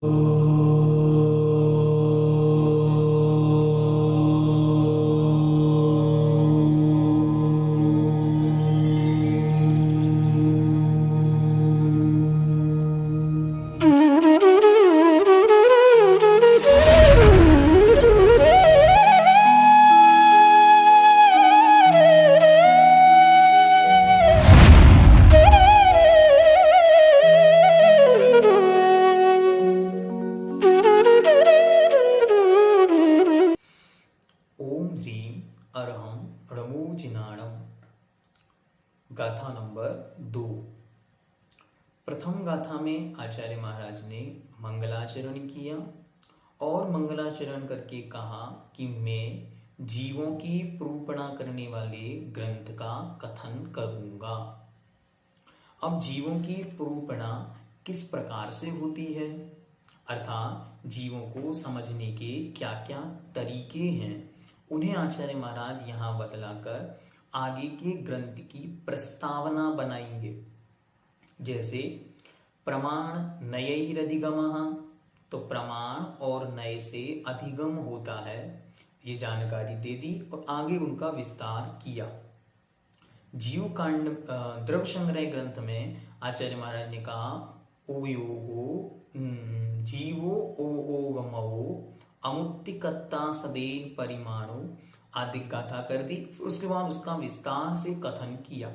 ओम ह्रीं अरहं णमोजिनाणम। गाथा नंबर 2। प्रथम गाथा में आचार्य महाराज ने मंगलाचरण किया और मंगलाचरण करके कहा कि मैं जीवों की प्रूपणा करने वाले ग्रंथ का कथन करूंगा। अब जीवों की प्रूपणा किस प्रकार से होती है, अर्थात जीवों को समझने के क्या क्या तरीके हैं, उन्हें आचार्य महाराज यहाँ बतलाकर आगे के ग्रंथ की प्रस्तावना बनाएंगे। जैसे प्रमाण नयैरधिगमः, तो प्रमाण और नय से अधिगम होता है, ये जानकारी दे दी और आगे उनका विस्तार किया। जीव कांड द्रव्य संग्रह ग्रंथ में आचार्य महाराज ने कहा ओयोगो जीवो ओगमो अमुत्तिकत्ता सदेह परिमाणो आदि गाथा कर दी। फिर उसके बाद उसका विस्तार से कथन किया।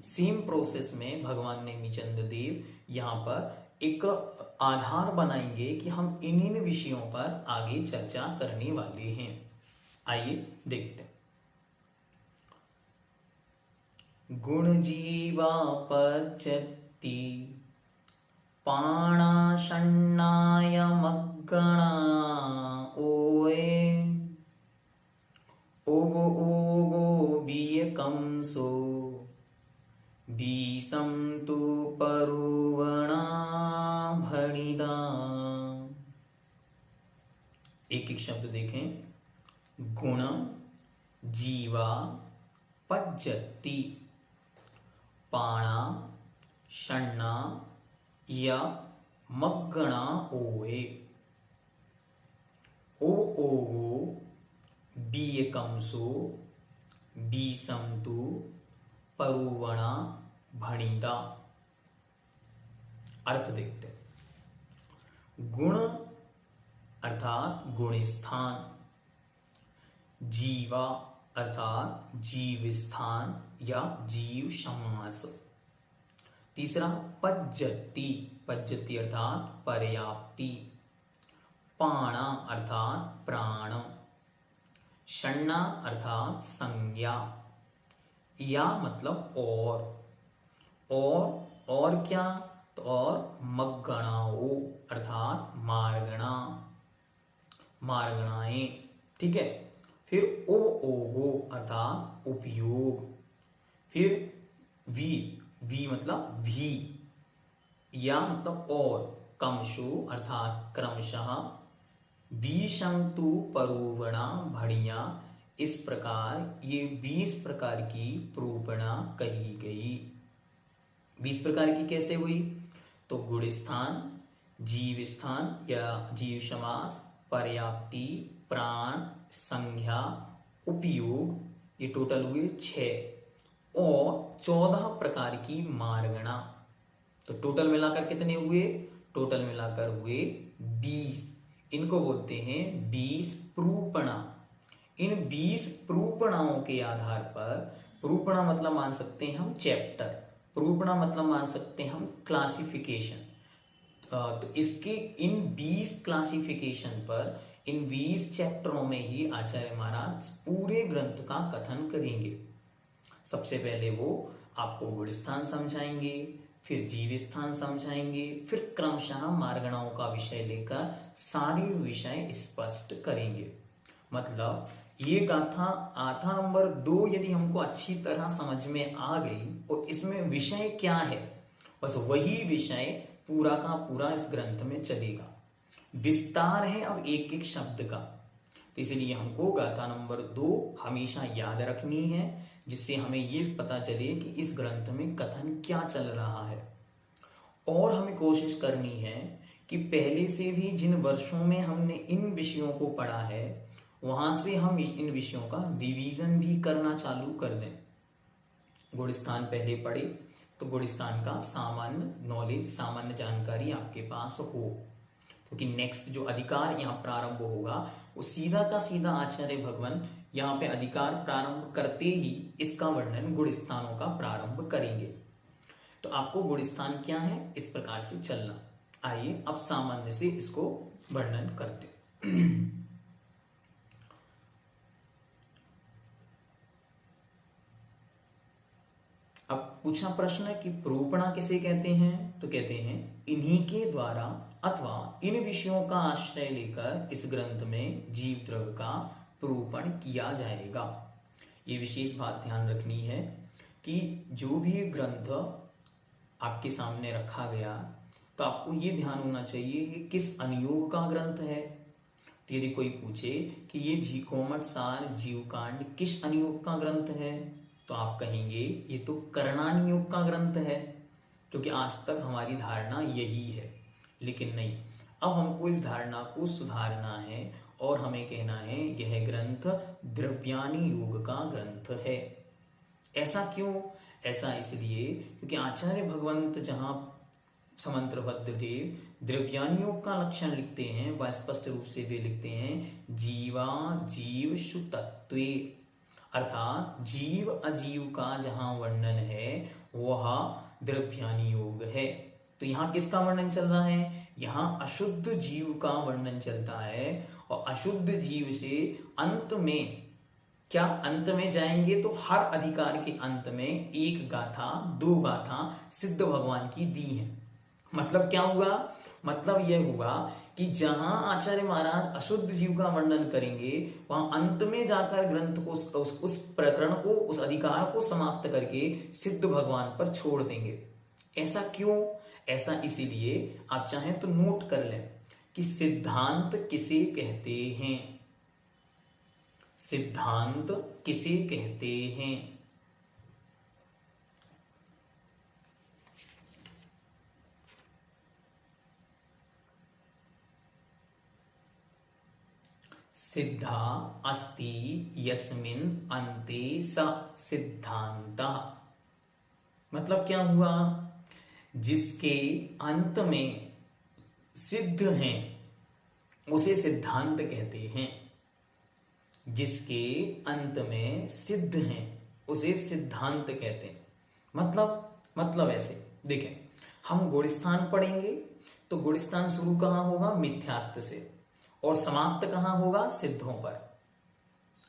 सेम प्रोसेस में भगवान ने निचंद देव यहाँ पर एक आधार बनाएंगे कि हम इन विषयों पर आगे चर्चा करने वाले हैं। आइए देखते हैं। गुण जीवा पच्यति पाणाषण्णाय मग्गणा ओए ओगो ओगो बीयकंसो बीसम तु परुवणा भणिदा। एक एक शब्द देखें। गुण जीवा पज्जति पाणा षण्णा या मग्गणा ओए ओ ओगो बीयकंसो बीसंतु परुवणा भणिदा। अर्थ देखते हैं। गुण अर्थात गुण स्थान, जीवा अर्थात जीव स्थान या जीव समास। तीसरा पज्जति, पज्जति अर्थात पर्याप्ति। पाणा अर्थात प्राण। षण्णा अर्थात संज्ञा, या मतलब और क्या, तो और मग्गणाओ अर्थात मार्गणा, मार्गणाएं। ठीक है। फिर ओ ओगो अर्थात उपयोग। फिर वी मतलब भी, या मतलब और, कमशो अर्थात क्रमशः, बीशंतु परूपणा भणिया। इस प्रकार ये 20 प्रकार की प्रूपणा कही गई। 20 प्रकार की कैसे हुई, तो गुण स्थान, जीव स्थान या जीव समास, पर्याप्ति, प्राण, संज्ञा, उपयोग, ये टोटल हुए 6 और 14 प्रकार की मार्गणा। तो टोटल मिलाकर कितने हुए, टोटल मिलाकर हुए 20। इनको बोलते हैं 20 प्रूपणा। इन 20 प्रूपणाओं के आधार पर, प्रूपणा मतलब मान सकते हैं हम चैप्टर, प्रूपणा मतलब मान सकते हैं हम क्लासिफिकेशन। तो इसके इन 20 क्लासिफिकेशन पर, इन 20 चैप्टरों में ही आचार्य महाराज पूरे ग्रंथ का कथन करेंगे। सबसे पहले वो आपको गुण स्थान समझाएंगे, फिर जीव स्थान समझाएंगे, फिर क्रमशः मार्गणाओं का विषय लेकर सारे विषय स्पष्ट करेंगे। मतलब ये गाथा नंबर 2 यदि हमको अच्छी तरह समझ में आ गई और इसमें विषय क्या है, बस वही विषय पूरा का पूरा इस ग्रंथ में चलेगा। विस्तार है अब एक एक शब्द का, तो इसलिए हमको गाथा नंबर 2 हमेशा याद रखनी है, जिससे हमें ये पता चले कि इस ग्रंथ में कथन क्या चल रहा है। और हमें कोशिश करनी है कि पहले से भी जिन वर्षों में हमने इन विषयों को पढ़ा है वहां से हम इन विषयों का रिवीजन भी करना चालू कर दें। गुणस्थान पहले पढ़े तो गुणस्थान का सामान्य नॉलेज, सामान्य जानकारी आपके पास हो, क्योंकि नेक्स्ट जो अधिकार यहाँ प्रारंभ होगा वो सीधा का सीधा आचार्य भगवान यहाँ पे अधिकार प्रारंभ करते ही इसका वर्णन गुणस्थानों का प्रारंभ करेंगे। तो आपको गुणस्थान क्या है इस प्रकार से चलना। आइए अब सामान्य से इसको वर्णन करते। अब पूछा प्रश्न है कि प्रूपणा किसे कहते हैं, तो कहते हैं इन्हीं के द्वारा अथवा इन विषयों का आश्रय लेकर इस ग्रंथ में जीव द्रव्य का प्रूपण किया जाएगा। ये विशेष बात ध्यान रखनी है कि जो भी ग्रंथ आपके सामने रखा गया तो आपको ये ध्यान होना चाहिए कि किस अनुयोग का ग्रंथ है। तो यदि कोई पूछे कि ये कोमट सार जीवकांड किस अनुयोग का ग्रंथ है तो आप कहेंगे ये तो करणानुयोग का ग्रंथ है, क्योंकि आज तक हमारी धारणा यही है। लेकिन नहीं, अब हमको इस धारणा को सुधारना है और हमें कहना है यह ग्रंथ द्रव्यानुयोग का ग्रंथ है। ऐसा क्यों? ऐसा इसलिए क्योंकि आचार्य भगवंत जहां समंत्रभद्रदेव द्रव्यानुयोग का लक्षण लिखते हैं वह स्पष्ट रूप से वे लिखते हैं जीवा जीव सुतत्वे, अर्थात जीव अजीव का जहां वर्णन है वह द्रव्यानुयोग है। तो यहाँ किसका वर्णन चल रहा है? यहाँ अशुद्ध जीव का वर्णन चलता है, और अशुद्ध जीव से अंत में क्या, अंत में जाएंगे तो हर अधिकार के अंत में एक गाथा, दो गाथा सिद्ध भगवान की दी है। मतलब क्या हुआ? मतलब यह हुआ कि जहां आचार्य महाराज अशुद्ध जीव का वर्णन करेंगे वहां अंत में जाकर ग्रंथ को, उस प्रकरण को, उस अधिकार को समाप्त करके सिद्ध भगवान पर छोड़ देंगे। ऐसा क्यों? ऐसा इसीलिए आप चाहें तो नोट कर लें कि सिद्धांत किसे कहते हैं। सिद्धांत किसे कहते हैं? सिद्धा अस्ति यस्मिन् अन्ते स सिद्धांतः। मतलब क्या हुआ? जिसके अंत में सिद्ध हैं उसे सिद्धांत कहते हैं। जिसके अंत में सिद्ध हैं उसे सिद्धांत कहते हैं। मतलब ऐसे देखें, हम गुणस्थान पढ़ेंगे तो गुणस्थान शुरू कहां होगा? मिथ्यात्व से, और समाप्त कहां होगा? सिद्धों पर।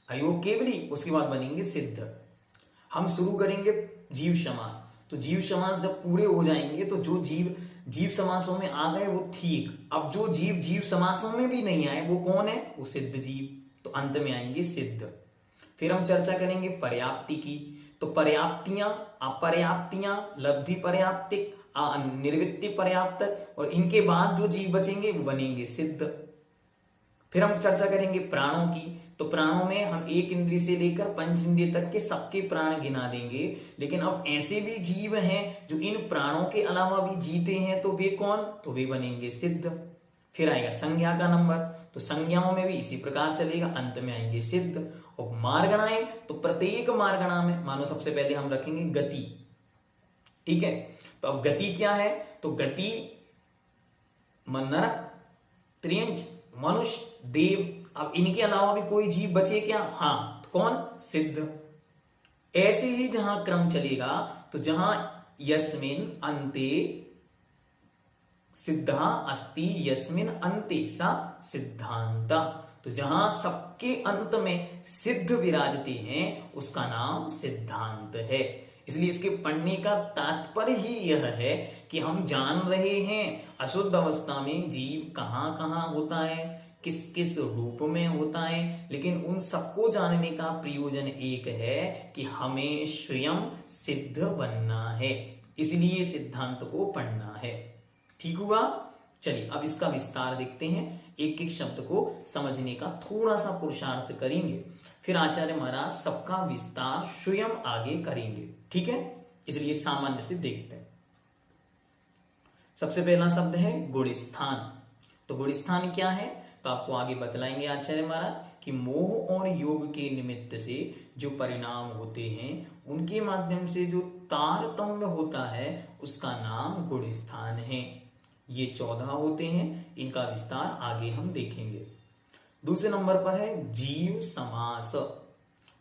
अयोग केवली, उसके बाद बनेंगे सिद्ध। हम शुरू करेंगे जीव समास, तो जीव समास जब पूरे हो जाएंगे तो जो जीव समासों में आ गए वो ठीक। अब जो जीव समासों में भी नहीं आए वो कौन है? वो सिद्ध जीव। तो अंत में आएंगे सिद्ध। फिर हम चर्चा करेंगे पर्याप्ति की, तो पर्याप्तियां, अपर्याप्तियां, लब्धि पर्याप्तिक, निर्वृत्ति पर्याप्तक, और इनके बाद जो जीव बचेंगे वो बनेंगे सिद्ध। फिर हम चर्चा करेंगे प्राणों की, तो प्राणों में हम एक इंद्रिय से लेकर पंच इंद्रिय तक के सबके प्राण गिना देंगे। लेकिन अब ऐसे भी जीव हैं जो इन प्राणों के अलावा भी जीते हैं, तो वे कौन? तो वे बनेंगे सिद्ध। फिर आएगा संज्ञा का नंबर, तो संज्ञाओं में भी इसी प्रकार चलेगा, अंत में आएंगे सिद्ध। और मार्गणाएं, तो प्रत्येक मार्गणा में मानो सबसे पहले हम रखेंगे गति। ठीक है, तो अब गति क्या है? तो गति नरक, त्रियंच, मनुष्य, देव। अब इनके अलावा भी कोई जीव बचे क्या? हाँ, तो कौन? सिद्ध। ऐसे ही जहां क्रम चलेगा तो जहां यस्मिन अंते सिद्धा अस्ति यस्मिन अंते सा सिद्धांत, तो जहां सबके अंत में सिद्ध विराजते हैं उसका नाम सिद्धांत है। इसलिए इसके पढ़ने का तात्पर्य ही यह है कि हम जान रहे हैं अशुद्ध अवस्था में जीव कहां कहां होता है, किस किस रूप में होता है, लेकिन उन सबको जानने का प्रयोजन एक है कि हमें स्वयं सिद्ध बनना है, इसलिए सिद्धांत को पढ़ना है। ठीक हुआ? चलिए अब इसका विस्तार देखते हैं, एक एक शब्द को समझने का थोड़ा सा पुरुषार्थ करेंगे, फिर आचार्य महाराज सबका विस्तार स्वयं आगे करेंगे। ठीक है, इसलिए सामान्य से देखते हैं। सबसे पहला शब्द है गुणस्थान। तो गुणस्थान क्या है, तो आपको आगे बतलाएंगे आचार्य महाराज कि मोह और योग के निमित्त से जो परिणाम होते हैं उनके माध्यम से जो तारतम्य होता है उसका नाम गुणस्थान है। ये 14 होते हैं, इनका विस्तार आगे हम देखेंगे। दूसरे नंबर पर है जीव समास।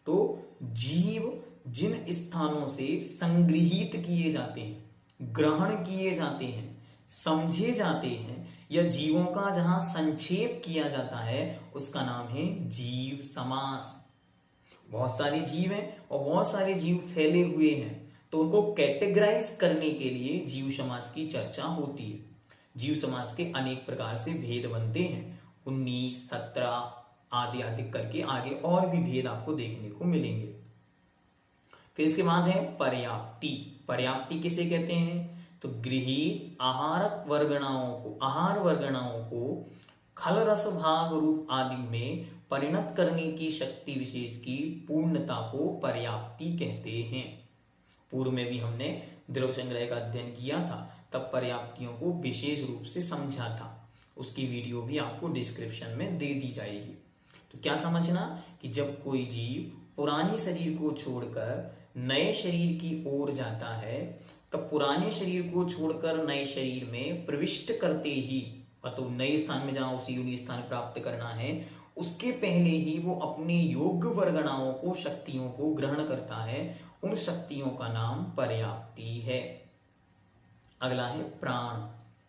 तो जीव जिन स्थानों से संगृहीत किए जाते हैं, ग्रहण किए जाते हैं, समझे जाते हैं, या जीवों का जहां संक्षेप किया जाता है उसका नाम है जीव समास। बहुत सारे जीव हैं और बहुत सारे जीव फैले हुए हैं, तो उनको कैटेगराइज करने के लिए जीव समास की चर्चा होती है। जीव समास के अनेक प्रकार से भेद बनते हैं, 19, 17 आदि आदि करके आगे और भी भेद आपको देखने को मिलेंगे। फिर इसके बाद है पर्याप्ति। पर्याप्ति किसे कहते हैं, तो गृहीत आहार वर्गणाओं को खल रस भाग रूप आदि में परिणत करने की शक्ति विशेष की पूर्णता को पर्याप्ति कहते हैं। पूर्व में भी हमने द्रव्य संग्रह का अध्ययन किया था, तब पर्याप्तियों को विशेष रूप से समझा था, उसकी वीडियो भी आपको डिस्क्रिप्शन में दे दी जाएगी। तो क्या समझना कि जब कोई जीव पुराने शरीर को छोड़कर नए शरीर की ओर जाता है, तब पुराने शरीर को छोड़कर नए शरीर में प्रविष्ट करते ही, तो नए स्थान में जहां उसे योनि स्थान प्राप्त करना है, उसके पहले ही वो अपने योग्य वर्गणाओं को, शक्तियों को ग्रहण करता है। उन शक्तियों का नाम पर्याप्ति है। अगला है प्राण।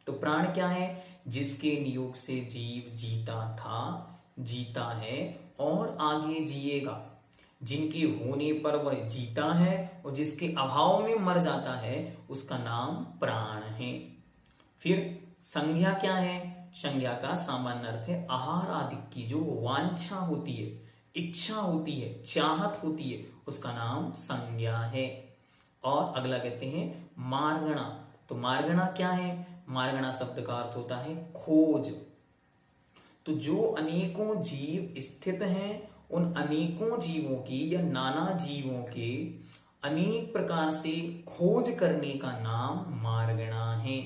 तो प्राण क्या है, जिसके नियोग से जीव जीता था, जीता है और आगे जिएगा, जिनके होने पर वह जीता है और जिसके अभाव में मर जाता है, उसका नाम प्राण है। फिर संज्ञा क्या है, संज्ञा का सामान्य अर्थ है आहार आदि की जो वांछा होती है, इच्छा होती है, चाहत होती है, उसका नाम संज्ञा है। और अगला कहते हैं मार्गणा। तो मार्गणा क्या है, मार्गणा शब्द का अर्थ होता है खोज। तो जो अनेकों जीव स्थित हैं, उन अनेकों जीवों की या नाना जीवों के अनेक प्रकार से खोज करने का नाम मार्गणा है,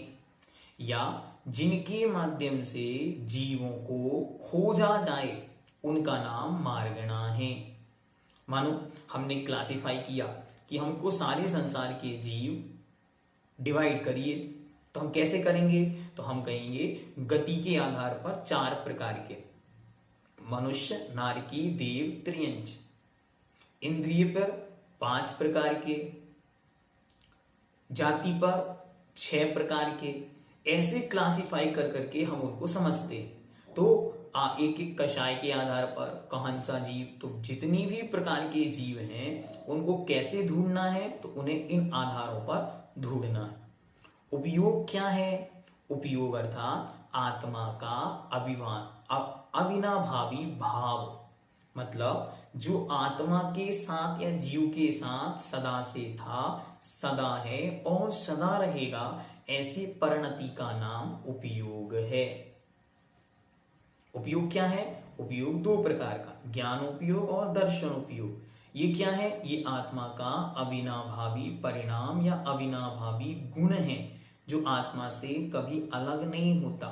या जिनके माध्यम से जीवों को खोजा जाए उनका नाम मार्गणा है। मानो हमने क्लासिफाई किया कि हमको सारे संसार के जीव डिवाइड करिए, तो हम कैसे करेंगे, तो हम कहेंगे गति के आधार पर 4 प्रकार के, मनुष्य, नारकी, देव, त्रियंच। इंद्रिय पर 5 प्रकार के, जाति पर 6 प्रकार के, ऐसे क्लासिफाई कर करके हम उनको समझते हैं। तो एक एक कषाय के आधार पर कौन सा जीव, तो जितनी भी प्रकार के जीव हैं उनको कैसे ढूंढना है, तो उन्हें इन आधारों पर ढूंढना है। उपयोग क्या है, उपयोग अर्थात आत्मा का अविनाभावी भाव, मतलब जो आत्मा के साथ या जीव के साथ सदा से था, सदा है और सदा रहेगा, ऐसी परिणति का नाम उपयोग है। उपयोग क्या है, उपयोग 2 प्रकार का, ज्ञान उपयोग और दर्शन उपयोग। ये क्या है, ये आत्मा का अविनाभावी परिणाम या अविनाभावी गुण है, जो आत्मा से कभी अलग नहीं होता।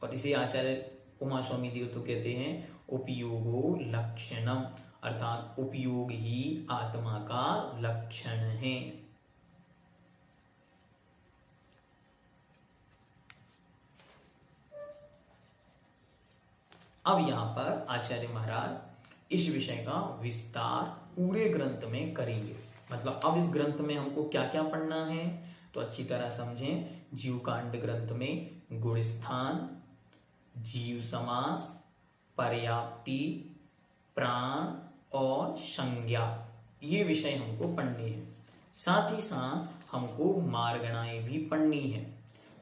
और इसे आचार्य उमा स्वामी देव तो कहते हैं उपयोगो लक्षणम, अर्थात उपयोग ही आत्मा का लक्षण है। अब यहां पर आचार्य महाराज इस विषय का विस्तार पूरे ग्रंथ में करेंगे। मतलब अब इस ग्रंथ में हमको क्या क्या पढ़ना है, तो अच्छी तरह समझें। जीवकांड ग्रंथ में गुणस्थान, जीव समास, पर्याप्ति, प्राण और संज्ञा, ये विषय हमको पढ़ने हैं। साथ ही साथ हमको मार्गणाएं भी पढ़नी है।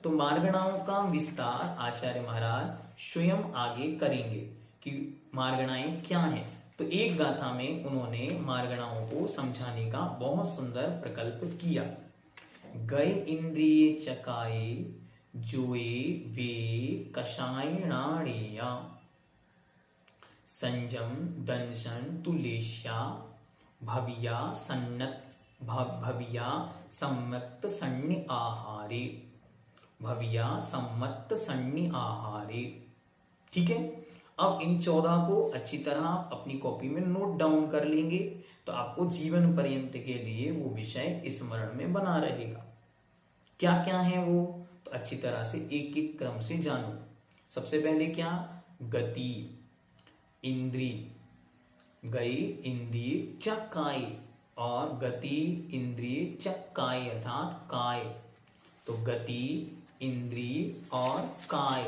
तो मार्गणाओं का विस्तार आचार्य महाराज स्वयं आगे करेंगे कि मार्गणाएं क्या हैं। तो एक गाथा में उन्होंने मार्गणाओं को समझाने का बहुत सुंदर प्रकल्प किया। गए इंद्रिय चकाए जोए वे कषायणाणेया, संजम दंशन तुलेश्या भविया सन्नत भविया सम्मत सन्नि आहारे। भविया सम्मत सन्नि आहारे। ठीक है, अब इन 14 को अच्छी तरह अपनी कॉपी में नोट डाउन कर लेंगे तो आपको जीवन पर्यंत के लिए वो विषय स्मरण में बना रहेगा। क्या क्या है वो, तो अच्छी तरह से एक एक क्रम से जानो। सबसे पहले क्या, गति, इंद्री, गई, इंद्रिय, चकाय, और गति, इंद्रिय, चकाय अर्थात काय। तो गति, इंद्रिय और काय।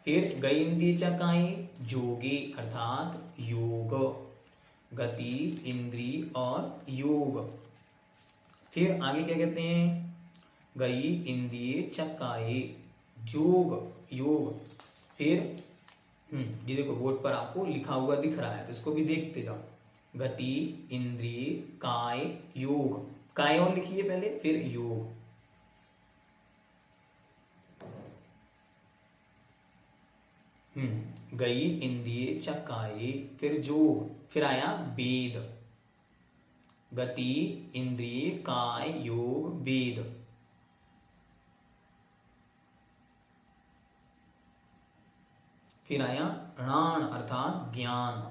फिर गई, इंद्रिय, चकाय, जोगे अर्थात योग। गति, इंद्रिय और योग। फिर आगे क्या कहते हैं, गई, इंद्रिय, चकाय, जोग, योग। फिर ये देखो बोर्ड पर आपको लिखा हुआ दिख रहा है तो इसको भी देखते जाओ। गति, इंद्रिय, काय, योग। काय और लिखिए पहले, फिर योग। गई, इंद्रिय, चकाय, फिर जोग, फिर आया वेद। गति, इंद्रिय, काय, योग, वेद। फिर आया णाण अर्थात ज्ञान।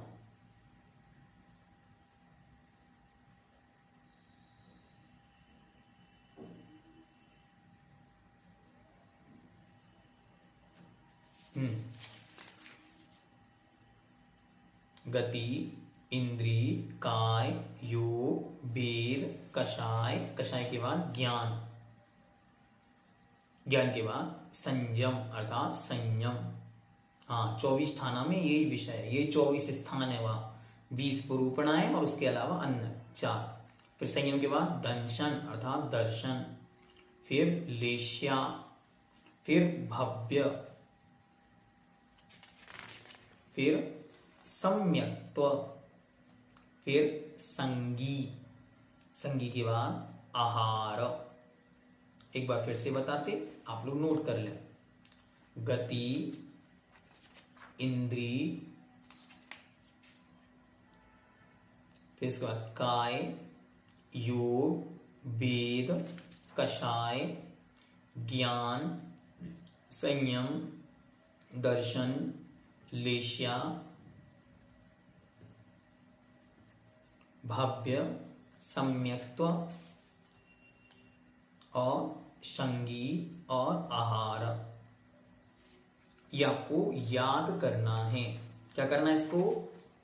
गति, इंद्रिय, काय, योग, वेद, कषाय, कषाय के बाद ज्ञान, ज्ञान के बाद संयम अर्थात संयम। हाँ, 24 थाना में यही विषय है, ये 24 स्थान है वहां, 20 पुरूपणाएं और उसके अलावा अन्य 4। फिर संयम के बाद दंशन अर्थात दर्शन, फिर लेश्या, फिर भव्य, फिर सम्यक्त्व, फिर संगी, संगी के बाद आहार। एक बार फिर से बताते, आप लोग नोट कर लें। गति, इंद्रिय, फिर इसके बाद काय, योग, वेद, कषाय, ज्ञान, संयम, दर्शन, लेश्या, भव्य, सम्यक्त्व और संगी और आहार। ये आपको याद करना है। क्या करना है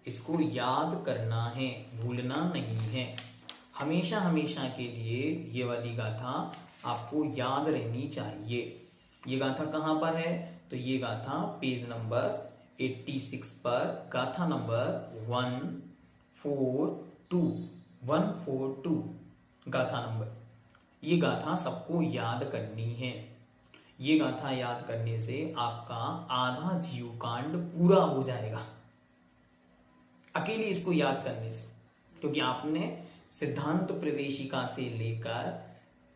इसको याद करना है, भूलना नहीं है। हमेशा हमेशा के लिए ये वाली गाथा आपको याद रहनी चाहिए। ये गाथा कहाँ पर है, तो ये गाथा पेज नंबर 86 पर गाथा नंबर 142 गाथा नंबर। ये गाथा सबको याद करनी है। ये गाथा याद करने से आपका आधा जीवकांड पूरा हो जाएगा, अकेले इसको याद करने से। क्योंकि आपने सिद्धांत प्रवेशिका से लेकर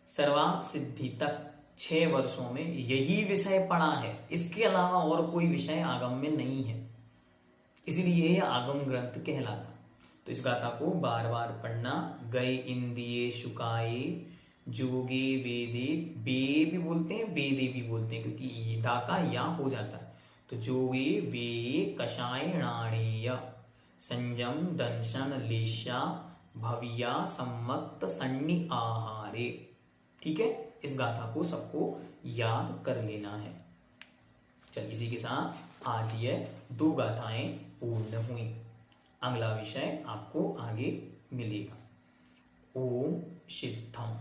सर्वांग सिद्धि तक 6 वर्षों में यही विषय पढ़ा है। इसके अलावा और कोई विषय आगम में नहीं है, इसलिए यह आगम ग्रंथ कहलाता। तो इस गाथा को बार बार पढ़ना। गए, इंद्रिये, शुकाये, जोगे, वेदे, बे भी बोलते हैं, वेदे भी बोलते हैं, क्योंकि ये दा का या हो जाता है। तो जोगे, वे, कषाय, णाणेय, संयम, दंशन, लेश्या, भविया, सम्मत, सन्नि आहारे। ठीक है, इस गाथा को सबको याद कर लेना है। चल, इसी के साथ आज ये 2 गाथाएं पूर्ण हुई। अगला विषय आपको आगे मिलेगा। ओम सिद्धम।